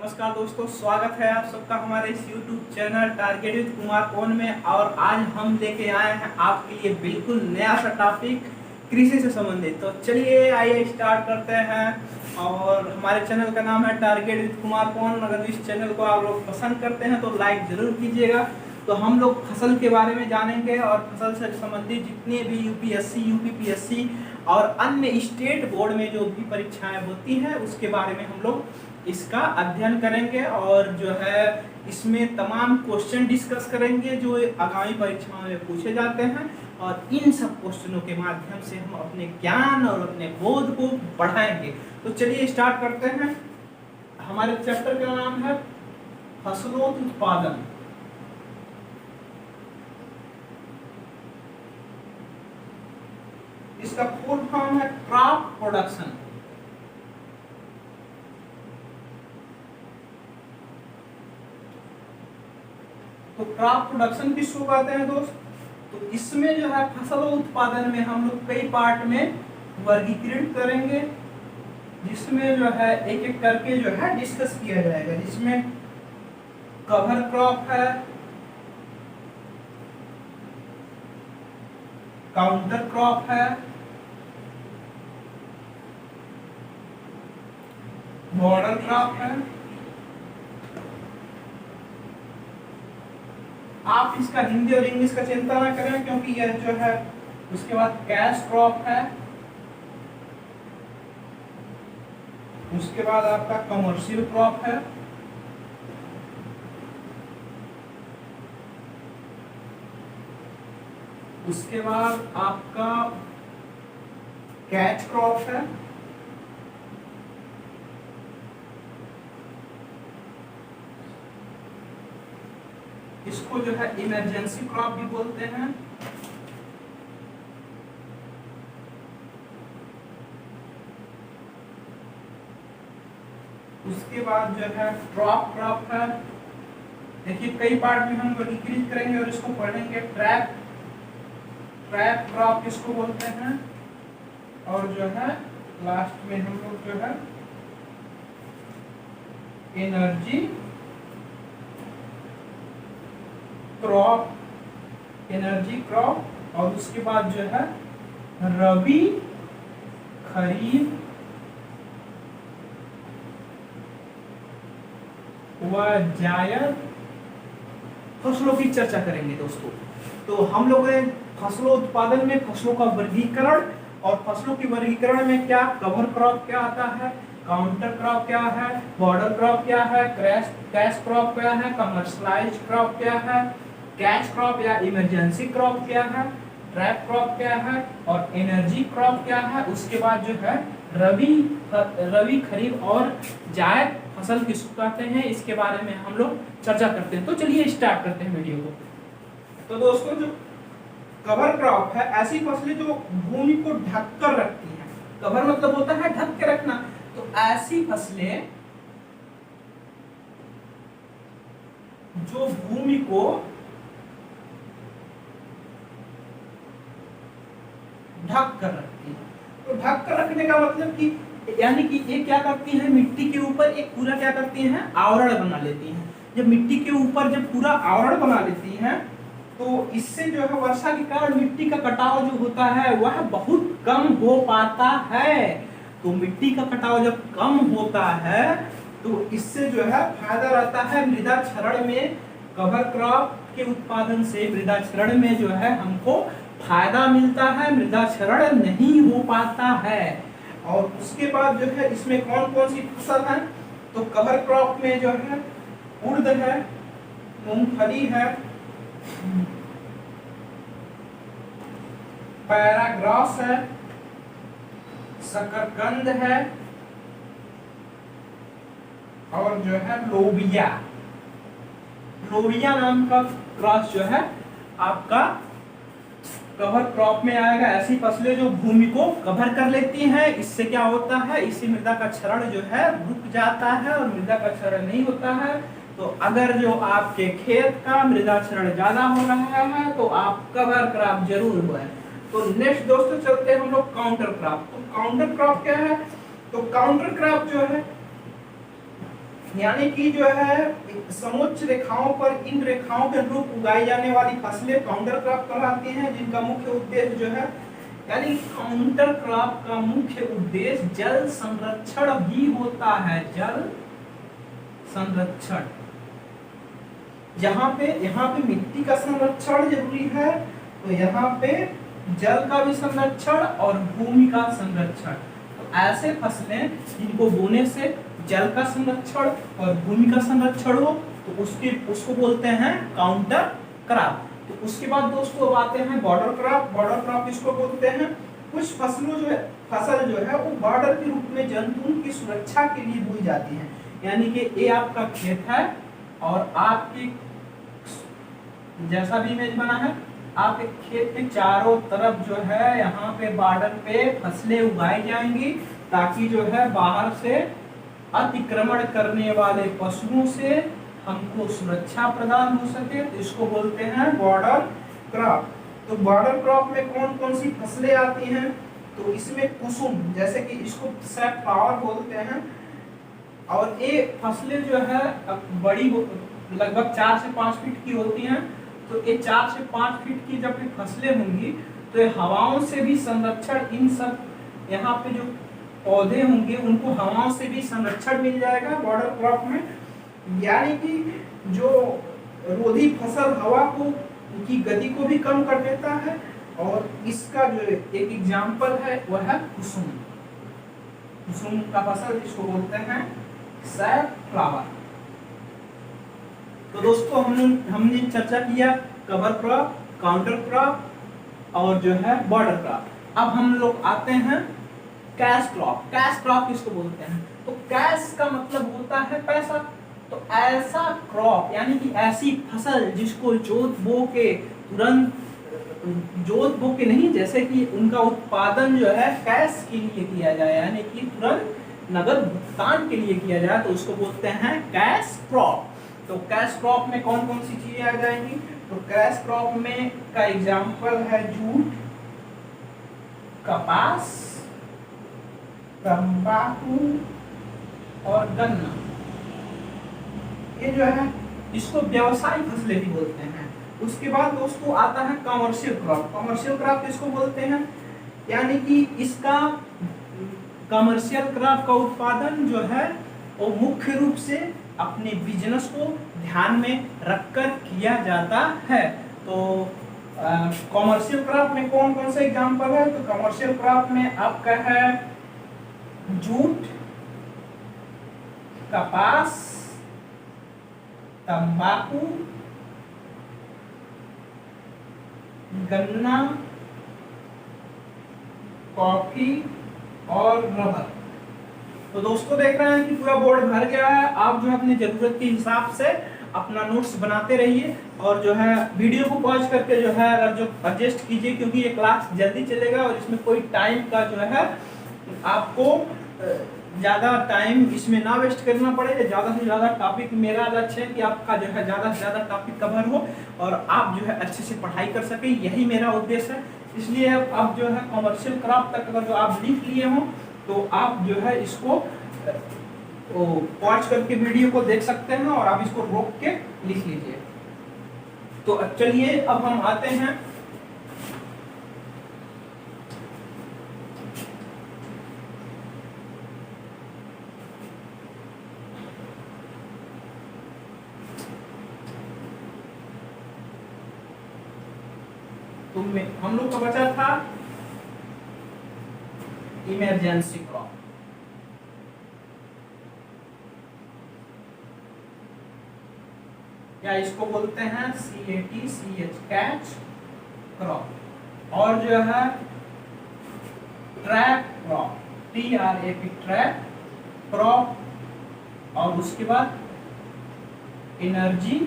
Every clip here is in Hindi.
नमस्कार दोस्तों, स्वागत है आप सबका हमारे इस YouTube channel target with Kumar कौन में। और आज हम लेके आए हैं आपके लिए बिल्कुल नया सा टॉपिक कृषि से संबंधित। तो चलिए आइए स्टार्ट करते हैं। और हमारे चैनल का नाम है टारगेट विद कुमार कौन। अगर इस चैनल को आप लोग पसंद करते हैं तो लाइक जरूर कीजिएगा। तो हम लोग फसल के बारे में जानेंगे और फसल से संबंधित जितने भी यूपीएससी, यूपीपीएससी और अन्य स्टेट बोर्ड में जो भी परीक्षाएं होती हैं उसके बारे में हम लोग इसका अध्ययन करेंगे। और जो है इसमें तमाम क्वेश्चन डिस्कस करेंगे जो आगामी परीक्षाओं में पूछे जाते हैं। और इन सब क्वेश्चनों के माध्यम से हम अपने ज्ञान और अपने बोध को बढ़ाएंगे। तो चलिए स्टार्ट करते हैं। हमारे चैप्टर का नाम है फसलोत्पादन। इसका फुल फॉर्म है क्रॉप प्रोडक्शन। तो क्रॉप प्रोडक्शन किसको कहते हैं दोस्त? तो इसमें जो है फसल उत्पादन में हम लोग कई पार्ट में वर्गीकृत करेंगे, जिसमें जो है एक एक करके जो है डिस्कस किया जाएगा। जिसमें कवर क्रॉप है, काउंटर क्रॉप है, बॉर्डर क्रॉप है। आप इसका हिंदी और इंग्लिश का चिंता ना करें, क्योंकि यह जो है उसके बाद कैश क्रॉप है, उसके बाद आपका कमर्शियल क्रॉप है, उसके बाद आपका कैच क्रॉप है, इसको जो है इमरजेंसी क्रॉप भी बोलते हैं। उसके बाद जो है ड्रॉप क्रॉप है। देखिए कई पार्ट में हम वर्गीकृत करेंगे और इसको पढ़ेंगे। ट्रैप क्रॉप किसको बोलते हैं। और जो है लास्ट में हम लोग जो है एनर्जी क्रॉप, और उसके बाद जो है रबी, खरीफ व जायद फसलों की चर्चा करेंगे दोस्तों। तो हम लोग ने फसलों उत्पादन में फसलों का वर्गीकरण, और फसलों की वर्गीकरण में क्या कवर क्रॉप क्या आता है, काउंटर क्रॉप क्या है, बॉर्डर क्रॉप क्या है, कैश क्रॉप क्या है, कमर्शलाइज्ड क्रॉप क्या है, कैच क्रॉप या इमरजेंसी क्रॉप क्या है, ट्रैप क्रॉप क्या है, और एनर्जी क्रॉप क्या है। उसके बाद जो है रबी, खरीफ और जायद फसल किसको कहते हैं, इसके बारे में हम लोग चर्चा करते हैं। तो चलिए स्टार्ट करते हैं वीडियो को। तो दोस्तों जो कवर क्रॉप है, ऐसी फसलें जो भूमि को ढक कर रखती हैं। कवर मतलब होता है ढक के रखना। तो ऐसी फसलें जो भूमि को ढक कर रखती है। तो ढक कर रखने का मतलब कि यानी कि ये क्या करती है, मिट्टी के ऊपर एक पूरा क्या करती हैं, आवरण बना लेती हैं। जब मिट्टी के ऊपर जब पूरा आवरण बना लेती हैं तो इससे जो है वर्षा के कारण मिट्टी का कटाव जो होता है वह बहुत कम हो पाता है। तो मिट्टी का कटाव जब कम होता है तो इससे जो है फायदा रहता है मृदा क्षरण में। कवर क्रॉप के उत्पादन से मृदा क्षरण में जो है हमको फायदा मिलता है, मृदा क्षरण नहीं हो पाता है। और उसके बाद जो है इसमें कौन कौन सी फसल है, तो कवर क्रॉप में जो है उड़द है, मूंगफली है, पैराग्रास है, शकरकंद है, और जो है लोबिया नाम का क्रॉस जो है आपका कवर क्रॉप में आएगा। ऐसी फसलें जो भूमि को कवर कर लेती हैं। इससे क्या होता है, इससे मृदा का क्षरण जो है रुक जाता है और मृदा का क्षरण नहीं होता है। तो अगर जो आपके खेत का मृदा क्षरण ज्यादा हो रहा है तो आप कवर क्रॉप जरूर बोएं। तो नेक्स्ट दोस्तों चलते हैं हम लोग काउंटर क्रॉप। तो काउंटर क्रॉप क्या है, तो काउंटर क्रॉप जो है यानी कि जो है समोच्च रेखाओं पर इन रेखाओं के अनुरूप उगाई जाने वाली फसलें काउंटर क्रॉप कहलाती हैं, जिनका मुख्य उद्देश्य जो है, यानी काउंटर क्रॉप का मुख्य उद्देश्य जल संरक्षण भी होता है। जल संरक्षण, यहाँ पे मिट्टी का संरक्षण जरूरी है, तो यहाँ पे जल का भी संरक्षण और भूमि का संरक्षण। तो ऐसे फसलें जिनको बोने से जल का संरक्षण और भूमि का संरक्षण हो, तो उसको बोलते हैं काउंटर क्रॉप। तो उसके बाद दोस्तों अब आते हैं बॉर्डर क्रॉप। बॉर्डर क्रॉप इसको बोलते हैं, कुछ फसल जो है वो बॉर्डर के रूप में जंतुओं की सुरक्षा के लिए बोई जाती है। यानी कि ये आपका खेत है और आपकी जैसा भी इमेज बना है, आपके खेत के चारों तरफ जो है यहाँ पे बॉर्डर पे फसलें उगाई जाएंगी, ताकि जो है बाहर से अतिक्रमण करने वाले पशुओं से हमको सुरक्षा प्रदान हो सके। तो इसको बोलते हैं बॉर्डर क्रॉप। तो बॉर्डर क्रॉप में कौन कौन सी फसलें आती हैं, तो इसमें कुसुम, जैसे कि इसको सैफ्लावर बोलते हैं, और ये फसलें जो है बड़ी लगभग 4 से 5 फीट की होती हैं। तो ये 4 से 5 फीट की जब ये फसलें होंगी, तो ये हवाओं से भी संरक्षण, इन सब यहाँ पे जो पौधे होंगे उनको हवाओं से भी संरक्षण मिल जाएगा बॉर्डर क्रॉप में। यानी कि जो रोधी फसल हवा को की गति को भी कम कर देता है, और इसका जो एक एग्जाम्पल है वह है कुसुम। कुसुम का फसल जिसको बोलते हैं सैफ्लावर। तो दोस्तों हमने चर्चा किया कवर क्रॉप, काउंटर क्रॉप और जो है बॉर्डर क्रॉप। अब हम लोग आते हैं कैश क्रॉप। कैश क्रॉप किसको बोलते हैं, तो कैश का मतलब होता है पैसा। तो ऐसा क्रॉप यानी कि ऐसी फसल जिसको जोत बो के नहीं, जैसे कि उनका उत्पादन जो है कैश के लिए किया जाए, यानी कि तुरंत नगद भुगतान के लिए किया जाए, तो उसको बोलते हैं कैश क्रॉप। तो कैश क्रॉप में कौन कौन सी चीजें आ जाएंगी, तो कैश क्रॉप में का एग्जाम्पल है जूट, कपास, तंबाकू और गन्ना। ये जो है इसको व्यवसायिक फसलें भी बोलते हैं। उसके बाद दोस्तों आता है कमर्शियल क्रॉप। कमर्शियल क्रॉप किसको बोलते हैं, यानी कि इसका कमर्शियल क्रॉप का उत्पादन जो है वो मुख्य रूप से अपने बिजनेस को ध्यान में रखकर किया जाता है। तो कमर्शियल क्रॉप में कौन कौन से एग्जाम्पल है, तो कमर्शियल क्रॉप में आपका है जूट, कपास, तंबाकू, गन्ना, कॉफी और रबर। तो दोस्तों देख रहे हैं कि पूरा बोर्ड भर गया है। आप जो है अपनी जरूरत के हिसाब से अपना नोट्स बनाते रहिए, और जो है वीडियो को पॉज करके जो है अगर जो एडजस्ट कीजिए, क्योंकि ये क्लास जल्दी चलेगा और इसमें कोई टाइम का जो है आपको ज़्यादा टाइम इसमें ना वेस्ट करना पड़े। ज़्यादा से ज़्यादा टॉपिक, मेरा लक्ष्य है कि आपका जो है ज़्यादा से ज़्यादा टॉपिक कवर हो और आप जो है अच्छे से पढ़ाई कर सकें, यही मेरा उद्देश्य है। इसलिए अब जो है कमर्शियल क्रॉप तक अगर जो आप लिख लिए हों, तो आप जो है इसको पॉज करके वीडियो को देख सकते हैं और आप इसको रोक के लिख लीजिए। तो चलिए अब हम आते हैं हम लोग का बचा था इमरजेंसी क्रॉप। या इसको बोलते हैं CATCH कैच क्रॉप। और जो है trap crop, TRAP trap crop. और उसके बाद एनर्जी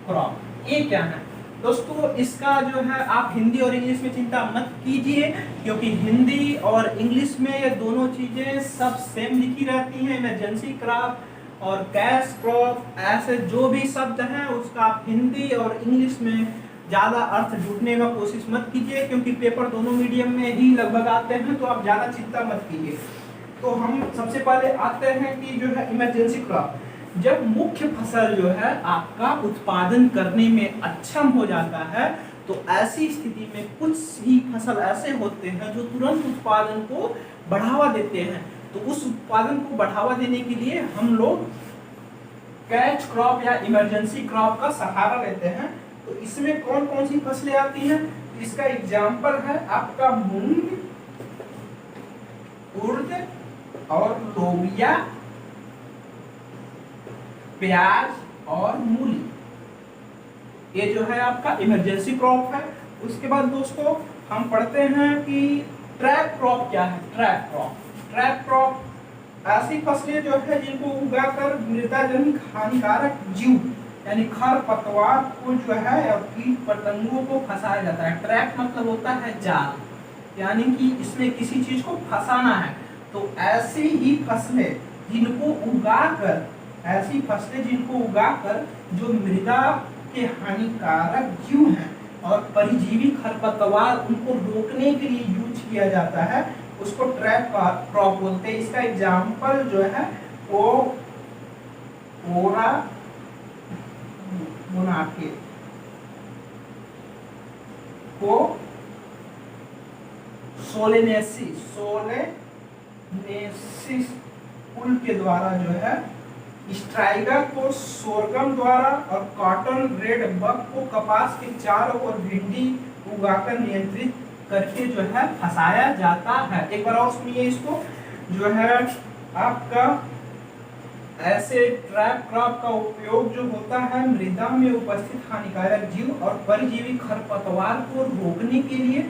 क्रॉप। ये क्या है दोस्तों, इसका जो है आप हिंदी और इंग्लिश में चिंता मत कीजिए, क्योंकि हिंदी और इंग्लिश में ये दोनों चीजें सब सेम लिखी रहती हैं। इमरजेंसी क्रॉप और कैश क्रॉप, ऐसे जो भी शब्द हैं उसका आप हिंदी और इंग्लिश में ज़्यादा अर्थ ढूंढने का कोशिश मत कीजिए, क्योंकि पेपर दोनों मीडियम में ही लगभग आते हैं, तो आप ज़्यादा चिंता मत कीजिए। तो हम सबसे पहले आते हैं कि जो है इमरजेंसी क्रॉप। जब मुख्य फसल जो है आपका उत्पादन करने में अक्षम हो जाता है, तो ऐसी स्थिति में कुछ ही फसल ऐसे होते हैं जो तुरंत उत्पादन को बढ़ावा देते हैं। तो उस उत्पादन को बढ़ावा देने के लिए हम लोग कैच क्रॉप या इमरजेंसी क्रॉप का सहारा लेते हैं। तो इसमें कौन कौन सी फसलें आती हैं? इसका एग्जाम्पल है आपका मूंग, उड़द और लोबिया, प्याज और मूली। ये जो है आपका इमरजेंसी क्रॉप है। उसके बाद दोस्तों हम पढ़ते हैं कि ट्रैप क्रॉप क्या है। ट्रैप क्रॉप ऐसी फसलें जो है जिनको उगाकर मृदा जनित हानिकारक जीव यानी खरपतवार को जो है और कीट पतंगों को फंसाया जाता है। ट्रैप मतलब होता है जाल, यानी कि इसमें किसी चीज को फंसाना है। तो ऐसी ही फसलें जिनको उगाकर जो मृदा के हानिकारक जीव हैं और परिजीवी खरपतवार उनको रोकने के लिए यूज किया जाता है, उसको ट्रैप क्रॉप बोलते हैं। इसका एग्जाम्पल जो है वो ओरा मुनाके को सोलेनेसिस फूल के द्वारा जो है, स्ट्राइगा को सोरगम द्वारा और कॉटन रेड बग को कपास के चारों ओर भिंडी उगाकर नियंत्रित करके जो है फंसाया जाता है। एक बार और सुनिए इसको। जो है आपका ऐसे ट्रैप क्रॉप का उपयोग जो होता है मृदा में उपस्थित हानिकारक जीव और परजीवी खरपतवार को रोकने के लिए,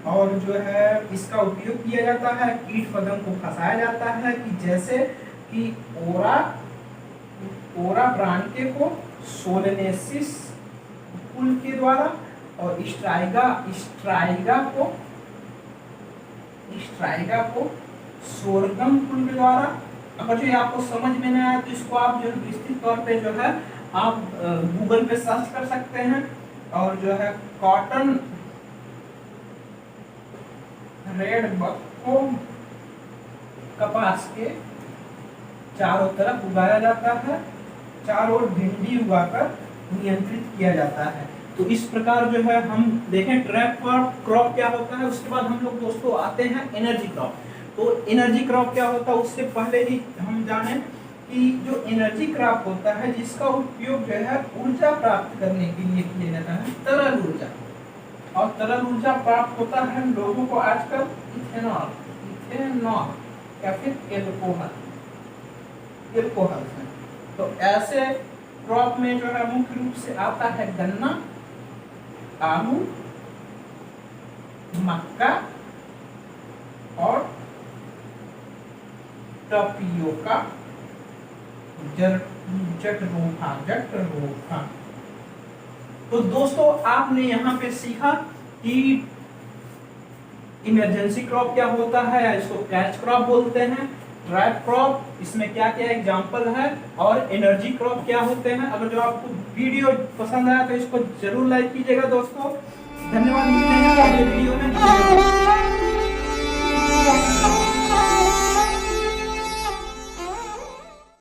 और जो है इसका उपयोग किया जाता है कीट पतंग को फंसाया जाता है कि जैसे कि ओरा ब्रांके को सोलेनेसिस फूल के द्वारा और स्ट्राइगा को सोरगम फूल के द्वारा। अगर जो आपको समझ में नहीं आया तो इसको आप जो विस्तृत तौर पे जो है आप गूगल पे सर्च कर सकते हैं। और जो है कॉटन रेड बग को कपास के चारों तरफ उगाया जाता है, चारों ओर भिंडी उगाकर नियंत्रित किया जाता है। तो इस प्रकार जो है हम देखें ट्रैप क्रॉप क्या होता है। उसके बाद हम लोग दोस्तों आते हैं एनर्जी क्रॉप। तो एनर्जी क्रॉप क्या होता है उससे पहले ही हम जाने कि जो एनर्जी क्रॉप होता है जिसका उपयोग जो है ऊर्जा प्राप्त करने के लिए किया जाता है, तरल ऊर्जा। और तरल ऊर्जा प्राप्त होता है लोगों को आजकल इथेनॉल या फिर एल्कोहल से। तो ऐसे क्रॉप में जो है मुख्य रूप से आता है गन्ना, आलू, मक्का और टपियोका, जट्रोफा। तो दोस्तों आपने यहाँ पे सीखा कि इमरजेंसी क्रॉप क्या होता है, इसको कैच क्रॉप बोलते हैं। ट्रैप क्रॉप इसमें क्या क्या एग्जाम्पल है, और एनर्जी क्रॉप क्या होते हैं। अगर जो आपको वीडियो पसंद आया तो इसको जरूर लाइक कीजिएगा दोस्तों। धन्यवाद, मिलते हैं अगले वीडियो में।